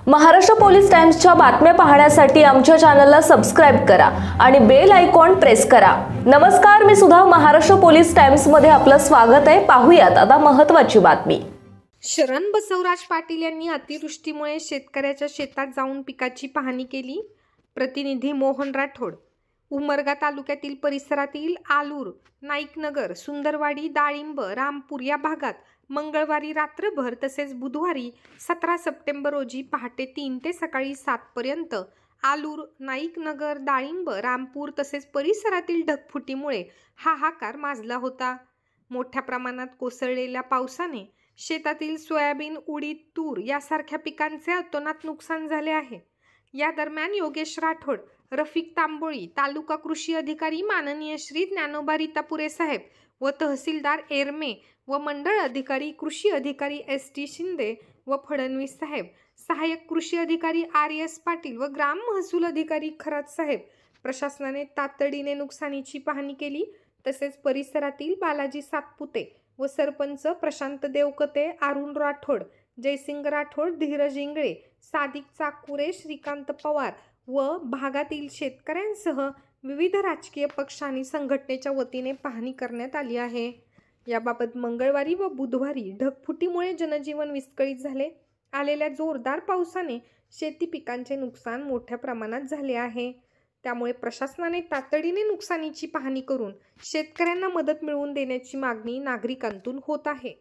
Maharashtra police टाइम्सच्या बातम्या पाहण्यासाठी आमच्या चॅनलला सबस्क्राइब करा आणि बेल आयकॉन प्रेस करा। नमस्कार, मी सुद्धा महाराष्ट्र पोलीस टाइम्स मध्ये आपलं स्वागत आहे। पाहूयात आता महत्त्वाची बातमी। शरण बसवराज पाटील यांनी अतिवृष्टीमुळे शेतकऱ्याच्या शेतात जाऊन पिकाची पाहणी केली। प्रतिनिधी मोहन राठोड। उमरगा तालुक्यातील परिसरातील आलूर, नाईकनगर, सुंदरवाडी, डाळिंब, रामपूर या भागात मंगळवारी रात्रभर तसेच बुधवारी 17 सप्टेंबर रोजी पहाटे 3 ते सकाळी 7 पर्यंत आलूर, नाईकनगर, डाळिंब, रामपूर तसेच परिसरातील ढगफुटीमुळे हाहाकार माजला होता। मोठ्या प्रमाणात कोसळलेल्या पावसाने शेतातील सोयाबीन, उडीद, तूर यासारख्या पिकांचे अतोनात नुकसान झाले आहे। या दरम्यान योगेश राठोड, रफिक तांबोळी, तालुका कृषी अधिकारी माननीय श्री ज्ञानोबा रीतापुरे साहेब व तहसीलदार एरमे व मंडळ अधिकारी कृषी अधिकारी ST शिंदे व फडणवीस साहेब, सहाय्यक कृषी अधिकारी RS पाटील व ग्राम महसूल अधिकारी खरात साहेब प्रशासनाने तातडीने नुकसानीची पाहणी केली। तसेच परिसरातील बालाजी सातपुते व सरपंच प्रशांत देवकते, अरुण राठोड, जयसिंग राठोड, धीरज इंगळे, सादिक चाकुरे, श्रीकांत पवार व भागातील शेतकऱ्यांसह विविध राजकीय पक्ष आणि संघटनेच्या वतीने पाहणी करण्यात आली आहे। याबाबत मंगळवारी व बुधवारी ढगफुटीमुळे जनजीवन विस्कळीत झाले। आलेल्या जोरदार पावसाने शेती पिकांचे नुकसान मोठ्या प्रमाणात झाले आहे। त्यामुळे प्रशासनाने तातडीने नुकसानीची पाहणी करून शेतकऱ्यांना मदत मिळवून देण्याची मागणी नागरिकांतून होत आहे।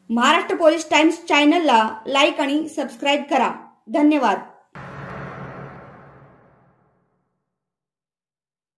महाराष्ट्र पोलीस टाइम्स चॅनलला लाईक आणि सबस्क्राइब करा। धन्यवाद।